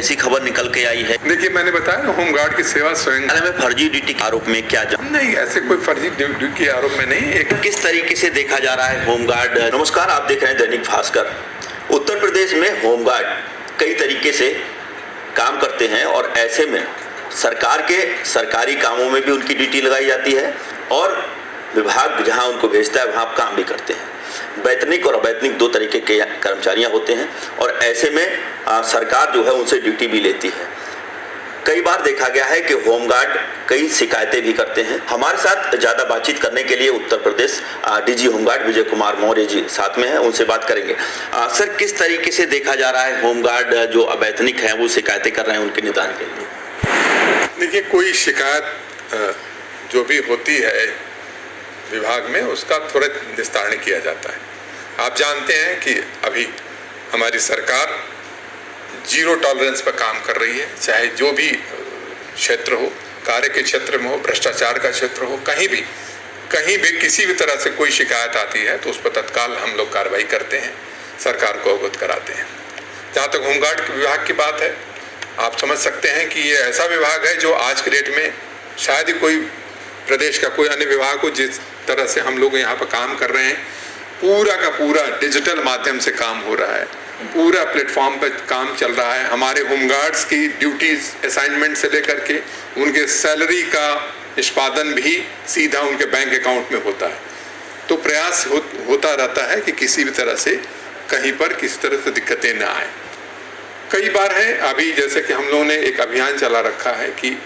ऐसी खबर निकल के आई है। देखिए, मैंने बताया ना, होमगार्ड की सेवा स्वयं में फर्जी ड्यूटी के आरोप में क्या नहीं, ऐसे कोई फर्जी ड्यूटी के आरोप में नहीं। एक किस तरीके से देखा जा रहा है होमगार्ड। नमस्कार, आप देख रहे हैं दैनिक भास्कर। उत्तर प्रदेश में होमगार्ड कई तरीके से काम करते हैं और ऐसे में सरकार के सरकारी कामों में भी उनकी ड्यूटी लगाई जाती है और विभाग जहां उनको भेजता है वहां काम भी करते हैं। वैतनिक और अवैतनिक दो तरीके के कर्मचारियां होते हैं और ऐसे में सरकार जो है उनसे ड्यूटी भी लेती है। कई बार देखा गया है कि होमगार्ड कई शिकायतें भी करते हैं। हमारे साथ ज़्यादा बातचीत करने के लिए उत्तर प्रदेश डीजी होमगार्ड विजय कुमार मौर्य जी साथ में हैं, उनसे बात करेंगे। सर, किस तरीके से देखा जा रहा है होमगार्ड जो अवैतनिक हैं वो शिकायतें कर रहे हैं उनके निदान के लिए? देखिए, कोई शिकायत जो भी होती है विभाग में उसका त्वरित निस्तारण किया जाता है। आप जानते हैं कि अभी हमारी सरकार जीरो टॉलरेंस पर काम कर रही है, चाहे जो भी क्षेत्र हो, कार्य के क्षेत्र में हो, भ्रष्टाचार का क्षेत्र हो, कहीं भी किसी भी तरह से कोई शिकायत आती है तो उस पर तत्काल हम लोग कार्रवाई करते हैं, सरकार को अवगत कराते हैं। जहाँ तक होमगार्ड विभाग की बात है, आप समझ सकते हैं कि ये ऐसा विभाग है जो आज के डेट में शायद ही कोई प्रदेश का कोई अन्य विभाग हो जिस तरह से हम लोग यहाँ पर काम कर रहे हैं। पूरा का पूरा डिजिटल माध्यम से काम हो रहा है, पूरा प्लेटफॉर्म पर काम चल रहा है। हमारे होमगार्ड्स की ड्यूटीज असाइनमेंट से लेकर के उनके सैलरी का निष्पादन भी सीधा उनके बैंक अकाउंट में होता है। तो प्रयास होता रहता है कि किसी भी तरह से कहीं पर किसी तरह से दिक्कतें ना आए। कई बार है, अभी जैसे कि हम लोगों ने एक अभियान चला रखा है कि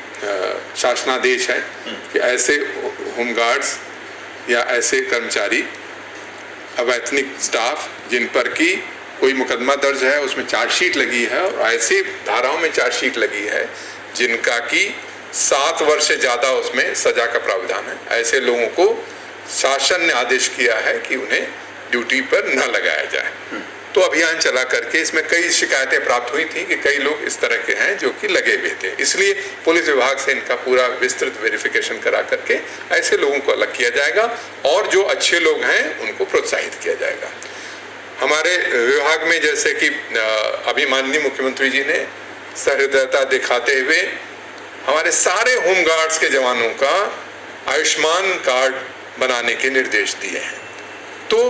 शासनादेश है कि ऐसे होमगार्ड्स या ऐसे कर्मचारी अवैतनिक स्टाफ जिन पर की कोई मुकदमा दर्ज है, उसमें चार्जशीट लगी है और ऐसी धाराओं में चार्जशीट लगी है जिनका कि 7 वर्ष से ज़्यादा उसमें सजा का प्रावधान है, ऐसे लोगों को शासन ने आदेश किया है कि उन्हें ड्यूटी पर न लगाया जाए। तो अभियान चला करके इसमें कई शिकायतें प्राप्त हुई थी कि कई लोग इस तरह के हैं जो कि लगे हुए थे। इसलिए पुलिस विभाग से इनका पूरा विस्तृत वेरिफिकेशन करा करके ऐसे लोगों को अलग किया जाएगा और जो अच्छे लोग हैं उनको प्रोत्साहित किया जाएगा। हमारे विभाग में जैसे कि अभी माननीय मुख्यमंत्री जी ने सहृदयता दिखाते हुए हमारे सारे होमगार्ड्स के जवानों का आयुष्मान कार्ड बनाने के निर्देश दिए हैं। तो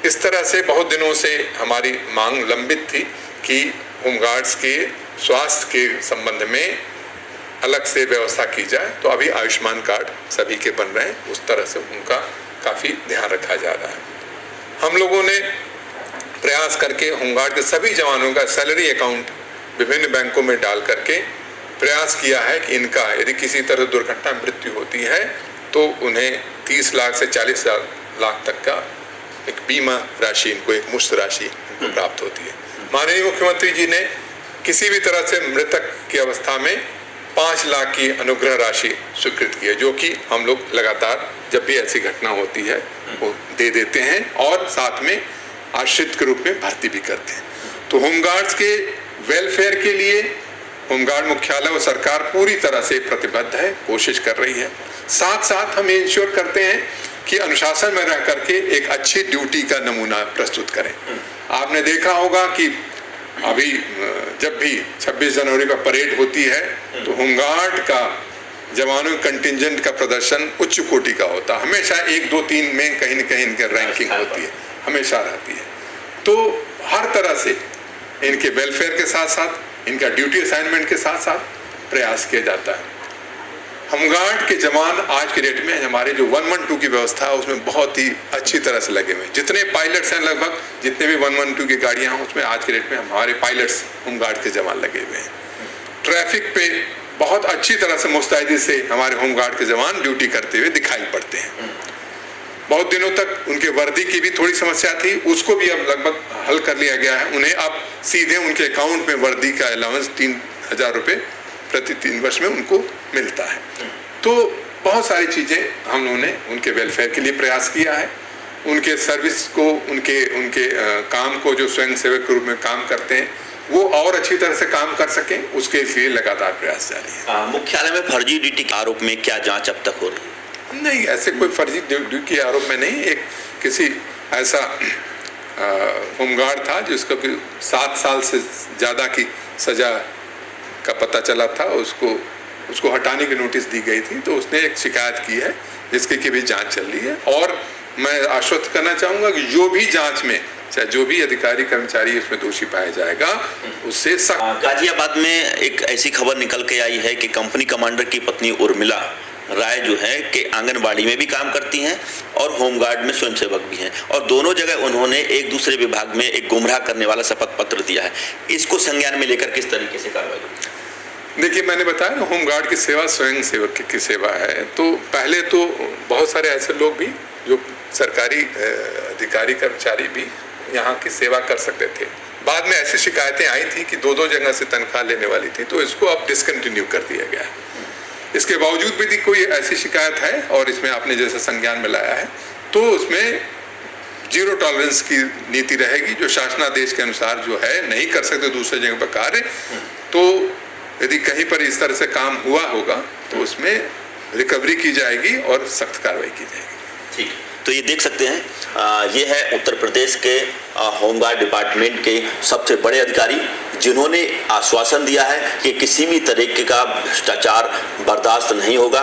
इस तरह से बहुत दिनों से हमारी मांग लंबित थी कि होमगार्ड्स के स्वास्थ्य के संबंध में अलग से व्यवस्था की जाए। तो अभी आयुष्मान कार्ड सभी के बन रहे हैं, उस तरह से उनका काफ़ी ध्यान रखा जा रहा है। हम लोगों ने प्रयास करके होमगार्ड के सभी जवानों का सैलरी अकाउंट विभिन्न बैंकों में डाल करके प्रयास किया है कि इनका यदि किसी तरह दुर्घटना मृत्यु होती है तो उन्हें 30 लाख से 40 लाख तक का एक बीमा राशि, इनको एक मुश्त राशि इनको प्राप्त होती है। माननीय मुख्यमंत्री जी ने किसी भी तरह से मृतक की अवस्था में 5 लाख की अनुग्रह राशि स्वीकृत की है, जो कि हम लोग लगातार जब भी ऐसी घटना होती है वो दे देते हैं और साथ में आश्रित के रूप में भर्ती भी करते हैं। तो होमगार्ड्स के वेलफेयर के लिए होमगार्ड मुख्यालय और सरकार पूरी तरह से प्रतिबद्ध है, कोशिश कर रही है। साथ साथ हम ये इंश्योर करते हैं कि अनुशासन में रह करके एक अच्छी ड्यूटी का नमूना प्रस्तुत करें। आपने देखा होगा कि अभी जब भी 26 जनवरी पर परेड होती है तो होमगार्ड का जवानों कंटिंजेंट का प्रदर्शन उच्च कोटि का होता है। हमेशा 1, 2, 3 में कहीं न कहीं इनकी रैंकिंग होती है, हमेशा रहती है। तो हर तरह से इनके वेलफेयर के साथ साथ, इनका ड्यूटी असाइनमेंट के साथ साथ प्रयास किया जाता है। होमगार्ड के जवान आज के डेट में हमारे जो 112 की व्यवस्था है उसमें बहुत ही अच्छी तरह से लगे हुए हैं। जितने पायलट्स हैं, लगभग जितने भी 112 की गाड़ियां हैं उसमें आज के डेट में हमारे पायलट्स होमगार्ड के जवान लगे हुए हैं। ट्रैफिक पे बहुत अच्छी तरह से मुस्तैदी से हमारे होमगार्ड के जवान ड्यूटी करते हुए दिखाई पड़ते हैं। बहुत दिनों तक उनके वर्दी की भी थोड़ी समस्या थी, उसको भी अब लगभग हल कर लिया गया है। उन्हें अब सीधे उनके अकाउंट में वर्दी का अलाउंस 3000 रुपये प्रति 3 वर्ष में उनको मिलता है। तो बहुत सारी चीज़ें हम लोगों ने उनके वेलफेयर के लिए प्रयास किया है। उनके सर्विस को, उनके काम को, जो स्वयं सेवक के रूप में काम करते हैं, वो और अच्छी तरह से काम कर सकें, उसके लिए लगातार प्रयास जारी है। मुख्यालय में फर्जी ड्यूटी के आरोप में क्या जांच अब तक हो रही है? नहीं, ऐसे कोई फर्जी ड्यूटी के आरोप में नहीं। एक किसी ऐसा होमगार्ड था जिसको 7 साल से ज़्यादा की सज़ा का पता चला था, उसको हटाने की नोटिस दी गई थी, तो उसने एक शिकायत की है जिसकी की भी जांच चल रही है। और मैं आश्वस्त करना चाहूँगा कि जो भी जांच में चाहे जो भी अधिकारी कर्मचारी इसमें दोषी पाया जाएगा उससे सख्त। गाजियाबाद में एक ऐसी खबर निकल के आई है कि कंपनी कमांडर की पत्नी उर्मिला राय जो है कि आंगनबाड़ी में भी काम करती हैं और होमगार्ड में स्वयंसेवक भी हैं, और दोनों जगह उन्होंने एक दूसरे विभाग में एक गुमराह करने वाला शपथ पत्र दिया है। इसको संज्ञान में लेकर किस तरीके से कार्रवाई होगी? देखिए, मैंने बताया ना, होमगार्ड की सेवा स्वयं सेवक की सेवा है। तो पहले तो बहुत सारे ऐसे लोग भी जो सरकारी अधिकारी कर्मचारी भी यहाँ की सेवा कर सकते थे। बाद में ऐसी शिकायतें आई थी कि दो जगह से तनख्वाह लेने वाली थी, तो इसको अब डिसकंटिन्यू कर दिया गया। इसके बावजूद भी यदि कोई ऐसी शिकायत है और इसमें आपने जैसे संज्ञान में लाया है, तो उसमें 0 टॉलरेंस की नीति रहेगी, जो शासनादेश के अनुसार जो है नहीं कर सकते दूसरे जगह पर कार्य। तो यदि कहीं पर इस तरह से काम हुआ होगा तो उसमें रिकवरी की जाएगी और सख्त कार्रवाई की जाएगी। ठीक, तो ये देख सकते हैं, ये है उत्तर प्रदेश के होमगार्ड डिपार्टमेंट के सबसे बड़े अधिकारी, जिन्होंने आश्वासन दिया है कि किसी भी तरीके का भ्रष्टाचार बर्दाश्त नहीं होगा।